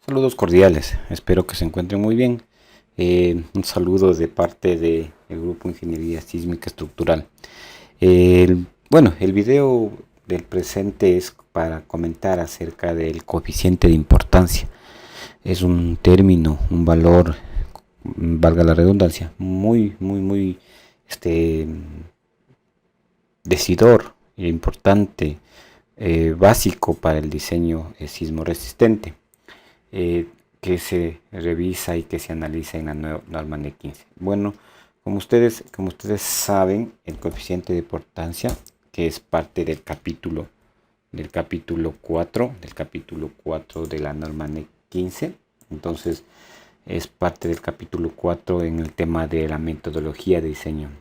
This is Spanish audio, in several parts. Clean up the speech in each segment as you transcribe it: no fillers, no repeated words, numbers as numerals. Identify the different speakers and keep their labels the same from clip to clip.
Speaker 1: Saludos cordiales, espero que se encuentren muy bien. Un saludo de parte del Grupo Ingeniería Sísmica Estructural. El video del presente es para comentar acerca del coeficiente de importancia. Es un término, un valor, valga la redundancia, muy decidor e importante, básico para el diseño sismo resistente. Que se revisa y que se analiza en la nueva norma NEC 15. Bueno, como ustedes saben, el coeficiente de importancia, que es parte del capítulo 4 de la norma NEC 15, entonces es parte del capítulo 4 en el tema de la metodología de diseño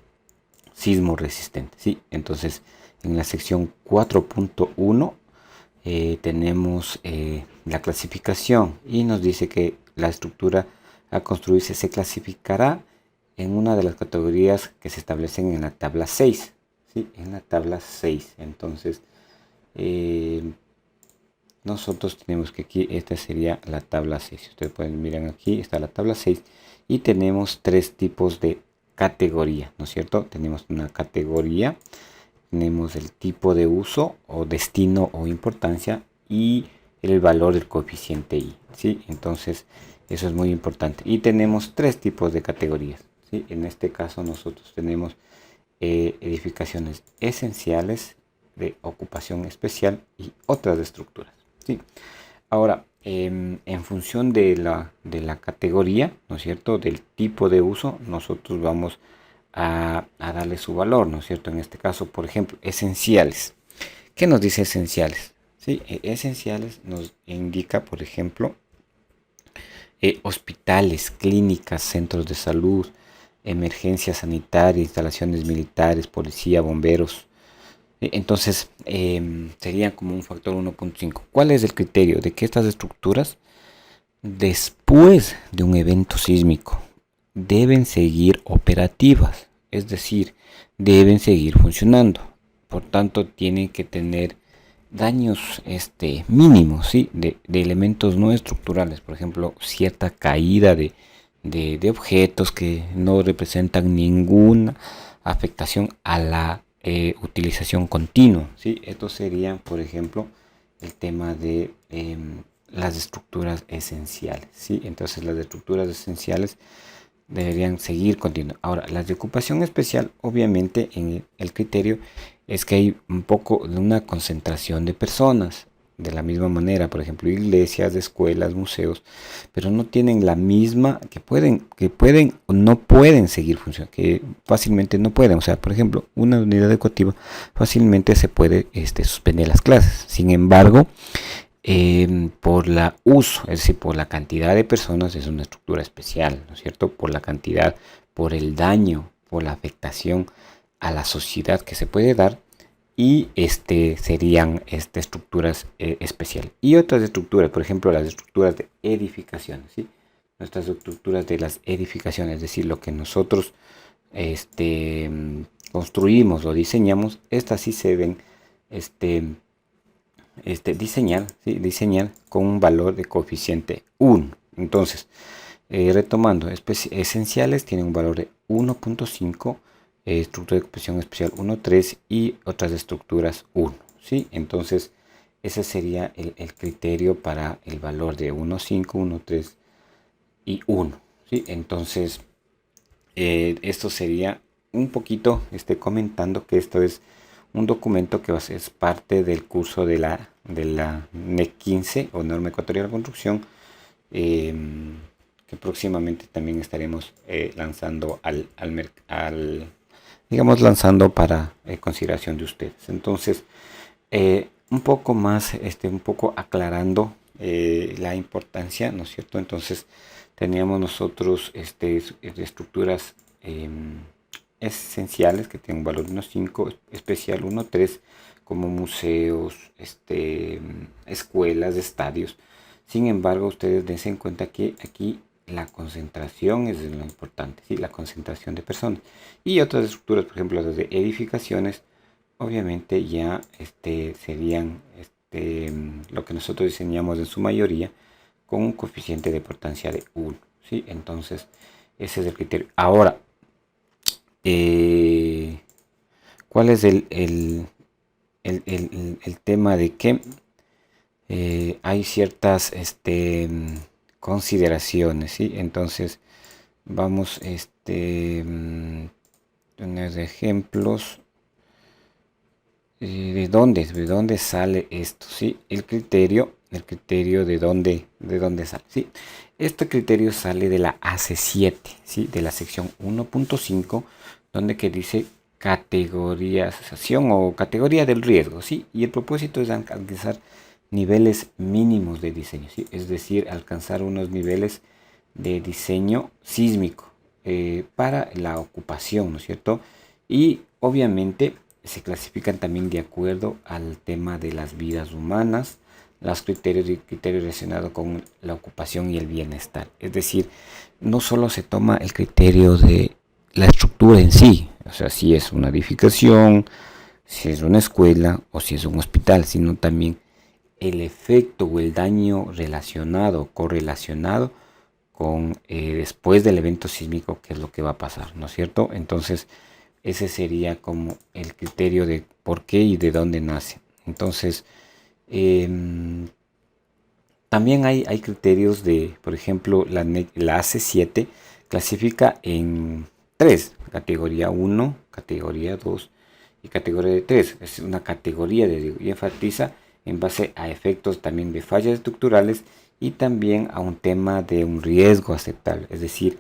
Speaker 1: sismo resistente, ¿sí? Entonces en la sección 4.1 tenemos la clasificación y nos dice que la estructura a construirse se clasificará en una de las categorías que se establecen en la tabla 6, ¿sí? En la tabla 6. Entonces nosotros tenemos que aquí, esta sería la tabla 6. Ustedes pueden mirar aquí, está la tabla 6 y tenemos tres tipos de categoría, ¿no es cierto? Tenemos una categoría, tenemos el tipo de uso o destino o importancia y el valor del coeficiente I, ¿sí? Entonces eso es muy importante. Y tenemos tres tipos de categorías, ¿sí? En este caso nosotros tenemos edificaciones esenciales, de ocupación especial y otras estructuras, ¿sí? Ahora, en función de la categoría, ¿no es cierto?, del tipo de uso, nosotros vamos a darle su valor, ¿no es cierto? En este caso, por ejemplo, esenciales. ¿Qué nos dice esenciales? Sí, esenciales nos indica, por ejemplo, hospitales, clínicas, centros de salud, emergencia sanitaria, instalaciones militares, policía, bomberos. Entonces, sería como un factor 1.5. ¿Cuál es el criterio? De que estas estructuras, después de un evento sísmico, deben seguir operativas, es decir, deben seguir funcionando. Por tanto, tienen que tener daños mínimos, ¿sí? de elementos no estructurales, por ejemplo, cierta caída de objetos que no representan ninguna afectación a la utilización continua, ¿sí? Esto sería, por ejemplo, el tema de las estructuras esenciales, ¿sí? Entonces las estructuras esenciales deberían seguir continuando. Ahora, las de ocupación especial, obviamente en el criterio es que hay un poco de una concentración de personas, de la misma manera, por ejemplo, iglesias, escuelas, museos, pero no tienen la misma, que pueden o no pueden seguir funcionando, que fácilmente no pueden. O sea, por ejemplo, una unidad educativa fácilmente se puede suspender las clases. Sin embargo, por la uso, es decir, por la cantidad de personas, es una estructura especial, ¿no es cierto? Por la cantidad, por el daño, por la afectación a la sociedad que se puede dar, y serían estructuras especiales. Y otras estructuras, por ejemplo, las estructuras de edificaciones, ¿sí? Nuestras estructuras de las edificaciones, es decir, lo que nosotros construimos o diseñamos, estas sí se ven diseñar, ¿sí? Diseñar con un valor de coeficiente 1. Entonces, retomando, esenciales tienen un valor de 1.5, estructura de ocupación especial 1.3 y otras estructuras 1, ¿sí? Entonces, ese sería el criterio para el valor de 1.5, 1.3 y 1, ¿sí? Entonces, esto sería un poquito comentando que esto es un documento que es parte del curso de la NEC 15 o norma ecuatoriana de construcción, que próximamente también estaremos lanzando digamos, lanzando para consideración de ustedes. Entonces, un poco más, un poco aclarando la importancia, ¿no es cierto? Entonces, teníamos nosotros estructuras esenciales que tienen un valor 1.5, especial 1.3, como museos, escuelas, estadios. Sin embargo, ustedes dense en cuenta que aquí la concentración es lo importante, ¿sí? La concentración de personas. Y otras estructuras, por ejemplo, las de edificaciones, obviamente ya serían lo que nosotros diseñamos en su mayoría con un coeficiente de importancia de 1, ¿sí? Entonces, ese es el criterio. Ahora, ¿cuál es el tema de que hay ciertas consideraciones, ¿sí? Entonces, vamos tener ejemplos. ¿De dónde sale esto? ¿Sí? El criterio de dónde sale, ¿sí? Este criterio sale de la AC7, ¿sí? De la sección 1.5, donde que dice categorización o categoría del riesgo, ¿sí? Y el propósito es alcanzar niveles mínimos de diseño, ¿sí? Es decir, alcanzar unos niveles de diseño sísmico para la ocupación, ¿no es cierto? Y obviamente se clasifican también de acuerdo al tema de las vidas humanas, los criterios relacionados con la ocupación y el bienestar. Es decir, no solo se toma el criterio de la estructura en sí, o sea, si es una edificación, si es una escuela o si es un hospital, sino también el efecto o el daño relacionado, correlacionado con después del evento sísmico, qué es lo que va a pasar, ¿no es cierto? Entonces, ese sería como el criterio de por qué y de dónde nace. Entonces, eh, también hay criterios de, por ejemplo, la AC7 clasifica en tres, categoría 1, categoría 2 y categoría 3. Es una categoría y enfatiza en base a efectos también de fallas estructurales y también a un tema de un riesgo aceptable, es decir,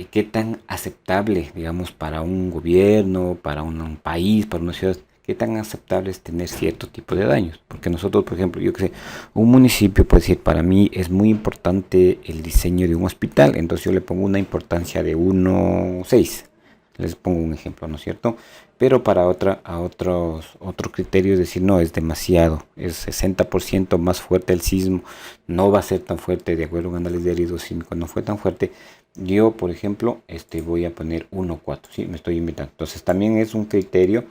Speaker 1: qué tan aceptable, digamos, para un gobierno, para un país, para una ciudad, qué tan aceptable es tener cierto tipo de daños. Porque nosotros, por ejemplo, yo que sé, un municipio puede decir, para mí es muy importante el diseño de un hospital, entonces yo le pongo una importancia de 1,6. Les pongo un ejemplo, ¿no es cierto? Pero para otro criterio es decir, no, es demasiado, es 60% más fuerte el sismo, no va a ser tan fuerte, de acuerdo a un análisis de riesgo sísmico, no fue tan fuerte. Yo, por ejemplo, voy a poner 1,4, ¿sí? Me estoy inventando. Entonces, también es un criterio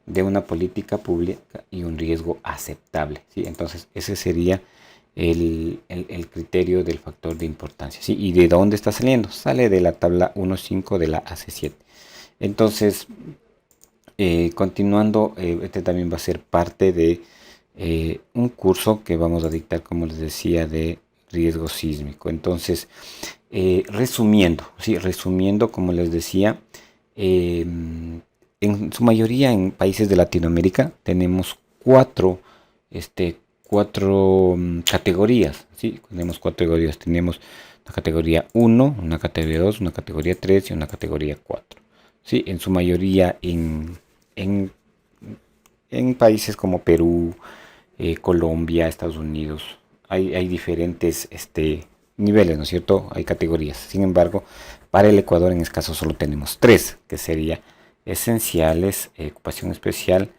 Speaker 1: de una política pública y un riesgo aceptable, ¿sí? Entonces, ese sería el criterio del factor de importancia, ¿sí? ¿Y de dónde está saliendo? Sale de la tabla 1.5 de la AC7. Entonces, continuando, este también va a ser parte de un curso que vamos a dictar, como les decía, de riesgo sísmico. Entonces, resumiendo, sí, resumiendo, como les decía, en su mayoría en países de Latinoamérica tenemos este, cuatro categorías, ¿sí? Tenemos cuatro categorías. Tenemos una categoría 1, una categoría 2, una categoría 3 y una categoría 4. Sí, en su mayoría en, en países como Perú, Colombia, Estados Unidos, hay diferentes niveles, ¿no es cierto? Hay categorías. Sin embargo, para el Ecuador en este caso solo tenemos tres, que sería esenciales, ocupación especial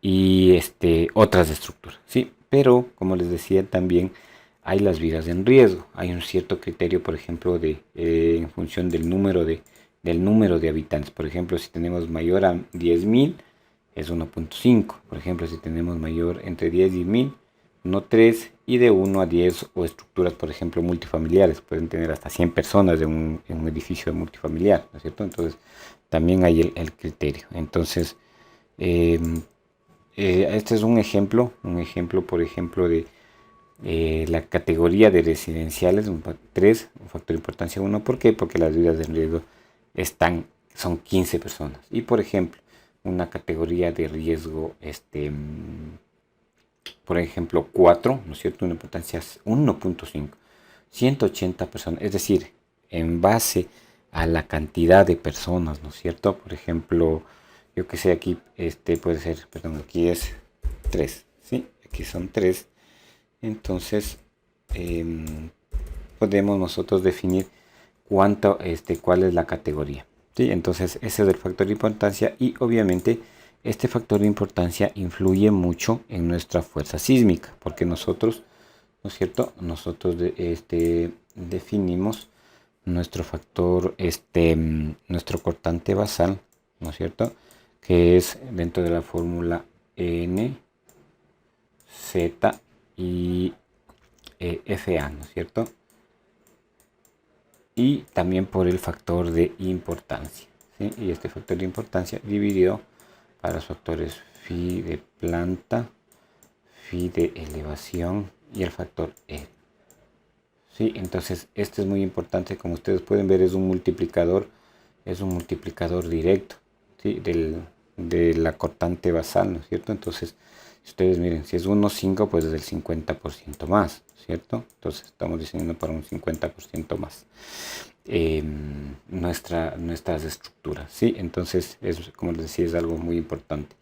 Speaker 1: y otras estructuras, ¿sí? Pero, como les decía, también hay las vidas en riesgo. Hay un cierto criterio, por ejemplo, en función del número de habitantes. Por ejemplo, si tenemos mayor a 10.000, es 1.5. Por ejemplo, si tenemos mayor entre 10 y 1.000, 1.3. Y de 1 a 10 o estructuras, por ejemplo, multifamiliares. Pueden tener hasta 100 personas en un edificio multifamiliar, ¿no es cierto? Entonces, también hay el criterio. Entonces, eh, este es un ejemplo, por ejemplo, de la categoría de residenciales, un 3, un factor de importancia 1. ¿Por qué? Porque las vidas de riesgo son 15 personas. Y por ejemplo, una categoría de riesgo, por ejemplo, 4, ¿no es cierto? Una importancia 1.5, 180 personas. Es decir, en base a la cantidad de personas, ¿no es cierto? Por ejemplo, yo que sé, aquí puede ser, perdón, aquí es 3, ¿sí? Aquí son 3. Entonces, podemos nosotros definir cuál es la categoría, ¿sí? Entonces, ese es el factor de importancia y obviamente este factor de importancia influye mucho en nuestra fuerza sísmica, porque nosotros, ¿no es cierto? Nosotros definimos nuestro factor, nuestro cortante basal, ¿no es cierto? Que es dentro de la fórmula N, Z y FA, ¿no es cierto? Y también por el factor de importancia, ¿sí? Y este factor de importancia dividido para los factores phi de planta, phi de elevación y el factor E. ¿Sí? Entonces este es muy importante, como ustedes pueden ver es un multiplicador directo, ¿sí? De la cortante basal, ¿no es cierto? Entonces si ustedes miren, si es 1,5 pues es el 50% más, ¿cierto? Entonces estamos diseñando para un 50% más nuestras estructuras, ¿sí? Entonces es, como les decía, es algo muy importante.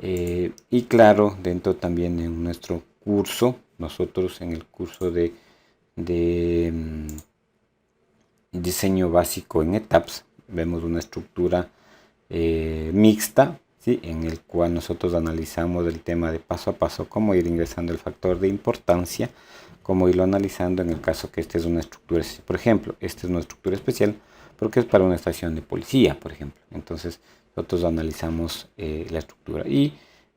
Speaker 1: Y claro, dentro también en nuestro curso, nosotros en el curso de diseño básico en etapas, vemos una estructura mixta, ¿sí? En el cual nosotros analizamos el tema de paso a paso, cómo ir ingresando el factor de importancia, cómo irlo analizando en el caso que esta es una estructura, por ejemplo, esta es una estructura especial porque es para una estación de policía, por ejemplo. Entonces nosotros analizamos la estructura, y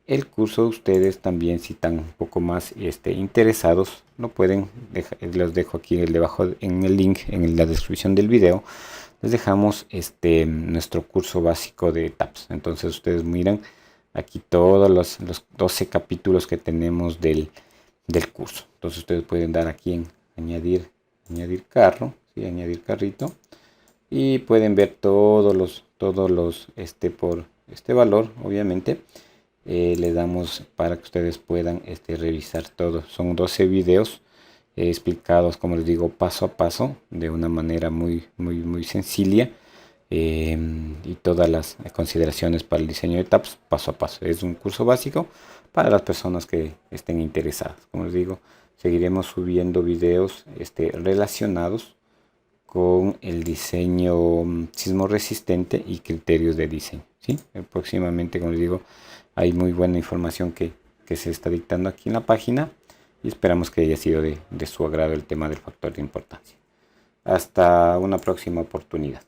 Speaker 1: el curso ustedes también, si están un poco más interesados, lo pueden dejar, los dejo aquí debajo en el link en la descripción del video. Les dejamos nuestro curso básico de TAPS. Entonces ustedes miran aquí todos los 12 capítulos que tenemos del curso. Entonces ustedes pueden dar aquí en añadir carro, ¿sí? Añadir carrito, y pueden ver todos los por este valor, obviamente. Le damos para que ustedes puedan revisar todo. Son 12 videos explicados, como les digo, paso a paso, de una manera muy sencilla, y todas las consideraciones para el diseño de etapas paso a paso. Es un curso básico para las personas que estén interesadas. Como les digo, seguiremos subiendo videos relacionados con el diseño sismo resistente y criterios de diseño, ¿sí? Próximamente, como les digo, hay muy buena información que se está dictando aquí en la página, y esperamos que haya sido de su agrado el tema del factor de importancia. Hasta una próxima oportunidad.